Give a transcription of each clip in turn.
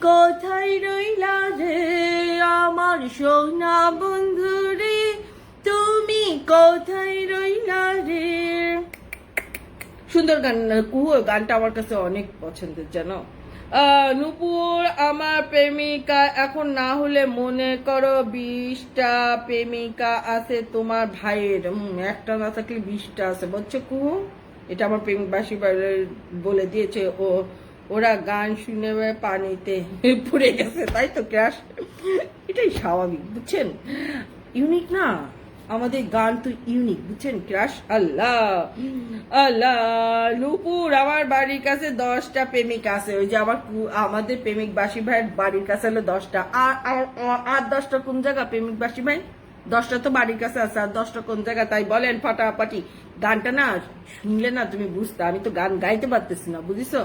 কোথায় রইলা রে আমার সোনা বন্ধু রে, তুমি কোথায় রইলা রে। সুন্দর গান কুহু, গানটা আমার কাছে অনেক পছন্দের জানো। নূপুর আমার প্রেমিকা এখন না হলে মনে করো 20টা প্রেমিকা আছে তোমার ভাইয়ের। একটা না থাকলে 20টা আছে বুঝছো কুহু। এটা আমার প্রেমিকবাসী বলে দিয়েছে। ওরা গান শুনে পানিতে পড়ে গেছে, তাই তো ক্রাশ। এটাই স্বাভাবিক বুঝছেন, ইউনিক না আমাদের গান তো ইউনিক বুঝছেন ক্রাশ। আল্লাহ আল্লাহ, নূপুর আমার বাড়ির কাছে 10টা প্রেমিক আছে। ওই যে আমাদের প্রেমিক বাসী ভাইয়ের বাড়ির কাছে হলো 10টা। আর 10টা কোন জায়গা প্রেমিক বাসী ভাই? 10টা তো বাড়ির কাছে আছে, আর 10টা কোন জায়গা তাই বলেন ফাটাফাটি। গানটা না শুনলে না তুমি বুঝতে, আমি তো গান গাইতে পারতেছি না বুঝিছো।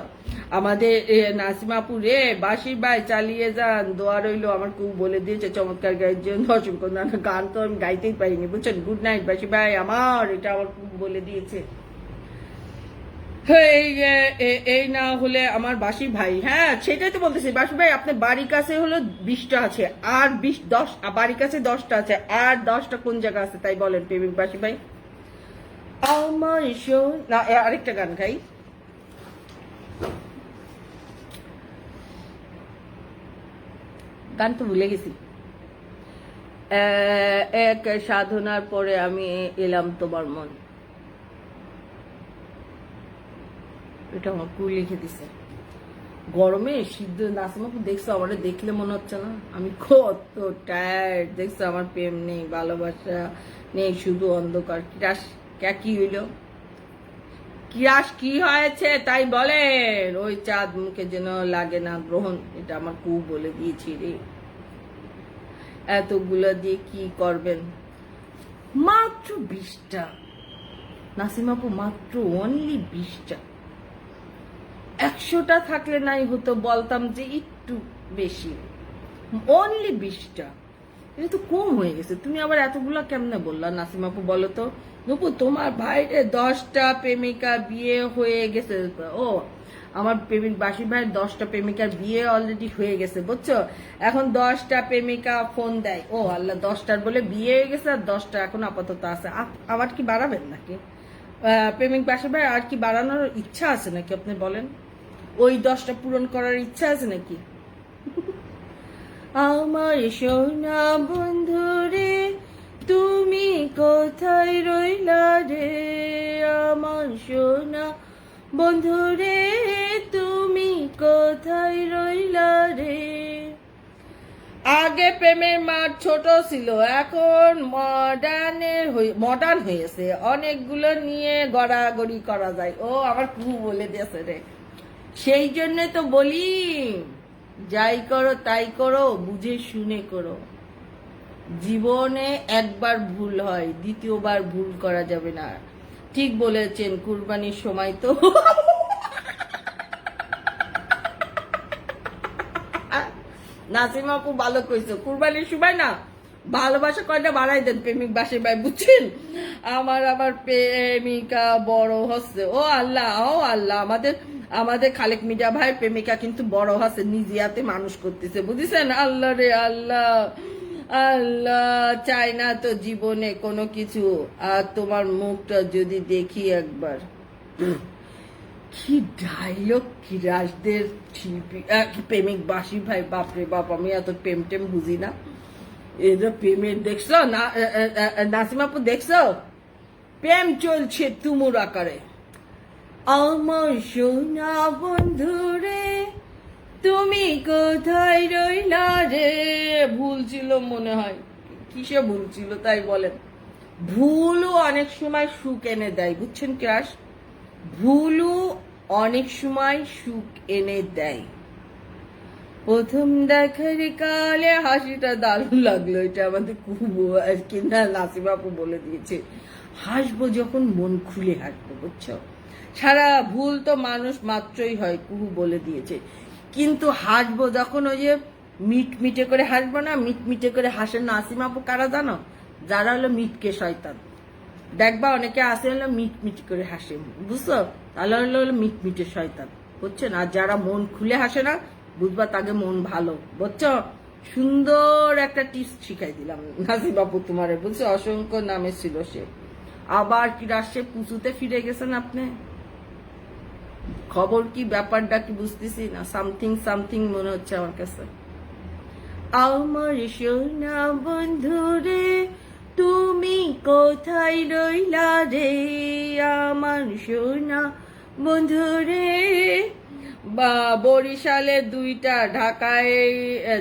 আমাদের নাসিমাপুর রে বাসির ভাই চালিয়ে যান, দোয়া রইলো। আমার খুব বলে দিয়েছে চমৎকার গাইছেন দর্শক। গান তো আমি গাইতেই পারিনি বুঝছেন। গুড নাইট বাসি ভাই আমার, এটা আমার খুব বলে দিয়েছে। এই না হলে আমার বাসি ভাই, হ্যাঁ সেটাই তো বলতেছি। বাসি ভাই আপনার বাড়ির কাছে হলো 20টা আছে, আর 10 বাড়ির কাছে 10টা আছে, আর 10টা কোন জায়গা আছে তাই বলেন প্রেমিক বাসি ভাই আমার। না আরেকটা গান গাই। গান তো ভুলে গেছি। এক সাধনার পরে আমি এলাম তোমার মন, এটা আমার কুল লিখে দিছে। গরমে সিদ্ধ নাসিমাপু দেখছো, আমার দেখলে মনে হচ্ছে না আমি কত টায়ার্ড। দেখছো আমার প্রেম নেই, ভালোবাসা নেই, শুধু অন্ধকার। কিরাস কি হইল? কিরাস কি হয়েছে তাই বলেন? ওই চাঁদ মুখে যেন লাগে না গ্রহণ, এটা আমার কু বলে দিয়েছি রে। এতগুলো দিয়ে কি করবেন? মাত্র 20টা নাসিমাপু, মাত্র অনলি 20টা। 100টা থাকলে নাই হতো, বলতাম যে একটু বেশি। অনলি 20টা, এটা তো কম হয়ে গেছে। তুমি আবার এতগুলা কেমনে বললা নাসিমাপু বলো তো? নূপুর তোমার ভাইয়ের 10টা প্রেমিকা বিয়ে হয়ে গেছে। ও আমার প্রেমিক বাসি ভাইয়ের 10টা প্রেমিকার বিয়ে অলরেডি হয়ে গেছে বুঝছো। এখন 10টা প্রেমিকা ফোন দেয়, ও আল্লাহ 10টার বলে বিয়ে হয়ে গেছে, আর 10টা এখন আপাতত আছে। আবার কি বাড়াবেন নাকি প্রেমিক বাসি ভাই? আর কি বাড়ানোর ইচ্ছা আছে নাকি আপনি বলেন? ওই 10টা পূরণ করার ইচ্ছা আছে নাকি? আমার সোনা বন্ধু রে, তুমি কোথায় রইলা রে আমার সোনা বন্ধু রে, তুমি কোথায় রইলা রে। আগে প্রেমের মাঠ ছোট ছিল, এখন মডার্ন হয়েছে, অনেকগুলো নিয়ে গড়াগড়ি করা যায়। ও আমার খুব বলে দিয়েছে রে। সেই জন্য তো বলি যাই করো তাই করো বুঝে শুনে করো। জীবনে একবার ভুল হয়, দ্বিতীয়বার ভুল করা যাবে না। ঠিক বলেছেন, কুরবানির সময় তো নাসিমা আপু ভালো কইছো, কুরবানির সময় না ভালোবাসা কয়টা বাড়াই দেন প্রেমিক বাসে ভাই বুঝছেন। আমার আবার প্রেমিকা বড় হচ্ছে। ও আল্লাহ ও আল্লাহ, আমাদের খালেক মিডিয়া ভাই প্রেমিকা কিন্তু বড় হচ্ছে, নিজে হাতে মানুষ করতেছে বুঝছেন। আল্লাহ রে আল্লাহ, আল্লাহ চাই না তো জীবনে কোনো কিছু, আর তোমার মুখটা যদি দেখি একবার। কি ডায়লগ কিরাসদের প্রেমিক বাসি ভাই, বাপরে বাপ। আমি এত প্রেম টেম বুঝি না। এদের প্রেমের দেখছো না নাসিমাপু, দেখছো প্রেম চলছে তুমুর আকারে। আমার সোনা বন্ধু রে, তুমি কোথায় রইলা রে। ভুল ছিল মনে হয়, কিসে ভুল ছিল তাই বলেন? ভুলও অনেক সময় সুখ এনে দেয় বুঝছেন ক্রাশ। ভুলও অনেক সময় সুখ এনে দেয়। প্রথম দেখার কালে হাসিটা দারুণ লাগলো, এটা আমাদের খুব আর কি না নাসিমাপু বলে দিয়েছে। হাসবো যখন মন খুলে হাসবো বুঝছো। সারা ভুল তো মানুষ মাত্রই হয়, কুহু বলে দিয়েছে। কিন্তু হাসবো যখন, ওই যে মিটমিটে করে হাসবো না, মিটমিটে করে হাসেন নাসিমাপু কারা জানো? যারা হলো মিটকে শয়তান। দেখবা অনেকে আসে হলো মিটমিট করে হাসে বুঝছো, তাহলে হলো মিটমিটে শয়তান বুঝছেন। আর যারা মন খুলে হাসে না বুঝবা তাকে মন ভালো, বুঝছো? সুন্দর একটা টিপস শিখাই দিলাম নাসিম আপু তোমারে, বুঝছো? অসংখ্য নামে ছিল সে, আবার কি রাশে পুচুতে ফিরে গেছেন আপনি। খবর কি, ব্যাপারটা কি বুঝতেছি না, সামথিং সামথিং মনে হচ্ছে আমার কাছে। আমার সোনা বন্ধু রে তুমি কোথায় রইলা রে, আমার সোনা বন্ধু রে। বা বরিশালে 2টা, ঢাকায়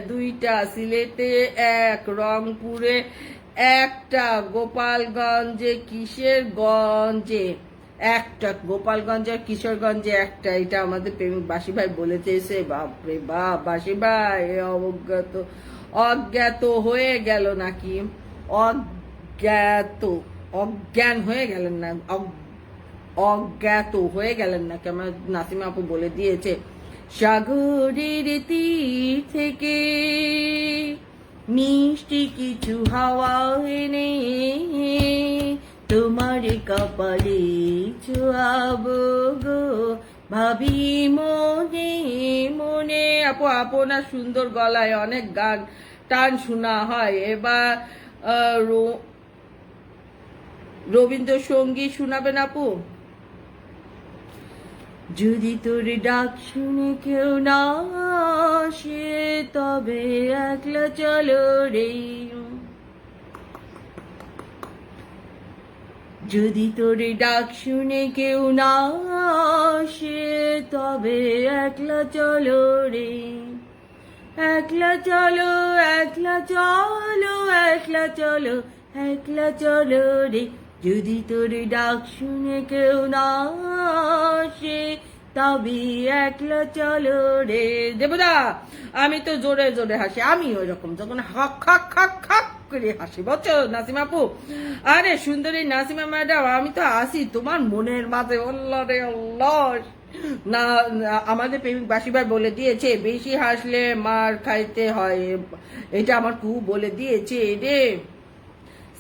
2টা, সিলেটে 1, রংপুরে 1টা, গোপালগঞ্জে কিশোরগঞ্জে 1টা, গোপালগঞ্জ আর কিশোরগঞ্জে 1টা। এটা আমাদের প্রেমিক বাসি ভাই বলেছে এসে। বাপরে বাপ, বাসি ভাই অজ্ঞাত অজ্ঞাত হয়ে গেল নাকি? অজ্ঞাত অজ্ঞান হয়ে গেলেন না, অজ্ঞাত হয়ে গেলেন নাকি? আমার নাসিমা আপু বলে দিয়েছে, সাগরের তীর থেকে মিষ্টি কিছু হাওয়া এনে তোমার কপালে ছোঁয়াবো গো, ভাবি মনে মনে। আপু আপনার সুন্দর গলায় অনেক গান টান শোনা হয়, এবার রবীন্দ্রসঙ্গীত শোনাবেন আপু? যদি তোর ডাক শুনে কেউ না আসে তবে একলা চলো রে, যদি তোর ডাক শুনে কেউ না আসে তবে একলা চলো রে, একলা চলো একলা চলো একলা চলো একলা চলো রে, যদি তোর ডাক শুনে কেউ না আসে তবে একলা চলো রে। দেবদা আমি তো জোরে জোরে হাসি, আমি ওই রকম যখন হাক হাক হাক হাক করে হাসি, বুঝছো নাসিমা আপু? আরে সুন্দরী নাসিমা ম্যাডাম, আমি তো আসি তোমার মনের মাঝে। আল্লাহ রে আল্লাহ, না আমাদের প্রেমিক বাসিবার বলে দিয়েছে বেশি হাসলে মার খাইতে হয়, এটা আমার কু বলে দিয়েছে রে।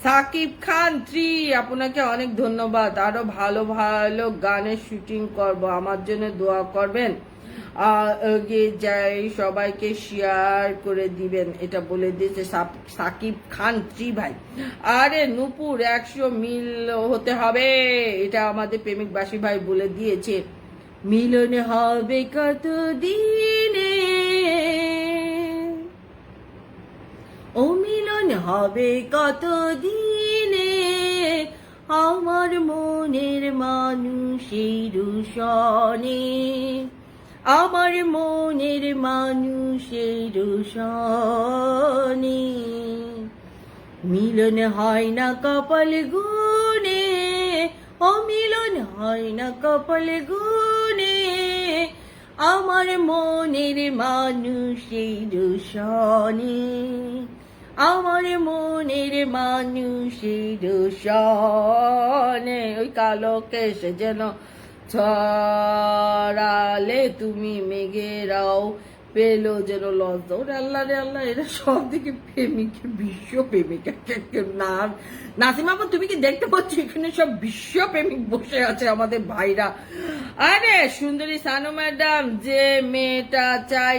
সাকিব খান 3, আপনাকে অনেক ধন্যবাদ। আরো ভালো ভালো গানের শুটিং করব, আমার জন্য দোয়া করবেন, আগে যাই সবাইকে শেয়ার করে দিবেন, এটা বলে দিয়েছে সাকিব খান 3 ভাই। আরে নূপুর 100 মিল হতে হবে, এটা আমাদের প্রেমিক বাসী ভাই বলে দিয়েছে। মিলন হবে কত দিনে, ও মিলন হবে কত দিনে, আমার মনের মানুষের সনে, আমার মনের মানুষের সনে। মিলন হয় না কপাল গুনে, ও মিলন হয় না কপাল গুনে, আমার মনের মানুষের সনে, আমার মনের মানুষের সনে। ওই কালো কেশ যেন ছড়ালে তুমি মেঘেরাও পেলো যেন লজ্জা। ওরে আল্লাহ রে আল্লাহ, এরা সব দিকে প্রেমিক, বিশ্ব প্রেমিক। না নাসিমা আপু তুমি কি দেখতে পাচ্ছ এখানে সব বিশ্ব প্রেমিক বসে আছে আমাদের ভাইরা। আরে সুন্দরী সানু ম্যাডাম, যে মেয়েটা চাই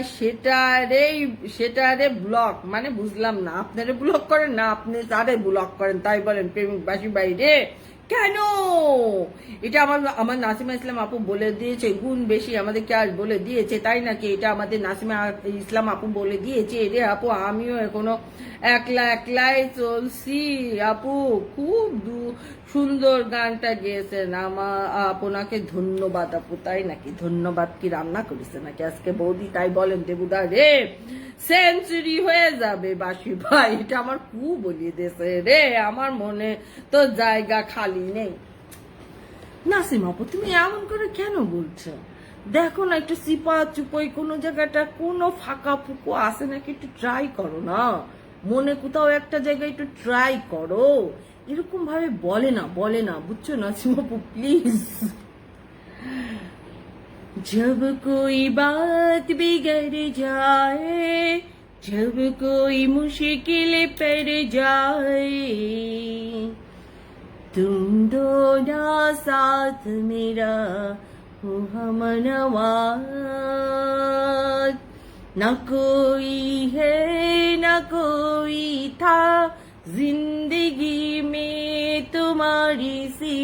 সেটারে ব্লক, মানে বুঝলাম না, আপনারে ব্লক করেন না আপনি তারে ব্লক করেন, তাই বলেন প্রেমিক বাসী বাইরে কেন? এটা আমার নাসিমা ইসলাম আপু বলে দিয়েছে, গুণ বেশি আমাদেরকে আর বলে দিয়েছে, তাই নাকি? এটা আমাদের নাসিমা ইসলাম আপু বলে দিয়েছে রে আপু। আমিও এখনো একলা একলাই চলছি আপু। খুব সুন্দর গানটা গেয়েছেন, আপনাকে ধন্যবাদ আপু। তাই নাকি? ধন্যবাদ কি রান্না করেছে নাকি আজকে বৌদি? তাই বলেন দেবুদা রে, সেঞ্চুরি হয়ে যাবে বাসি ভাই, এটা আমার খুব বলিয়ে দিয়েছে রে, আমার মনে তো জায়গা খালি নেই। নাসিমা আপু তুমি এমন করে কেন বলছো? দেখো না একটু চিপা চুপই কোনো জায়গাটা কোনো ফাঁকা ফুকো আছে নাকি, একটু ট্রাই করো না, মনে কোথাও একটা জায়গায় একটু ট্রাই করো। এরকম ভাবে বলে না বুঝছো নাসিমা আপু প্লিজ। जब कोई बात बिगड़ जाए, जब कोई मुश्किल पड़ जाए, तुम दो ना साथ मेरा हो हमनवा, ना कोई है ना कोई था जिंदगी में तुम्हारी सी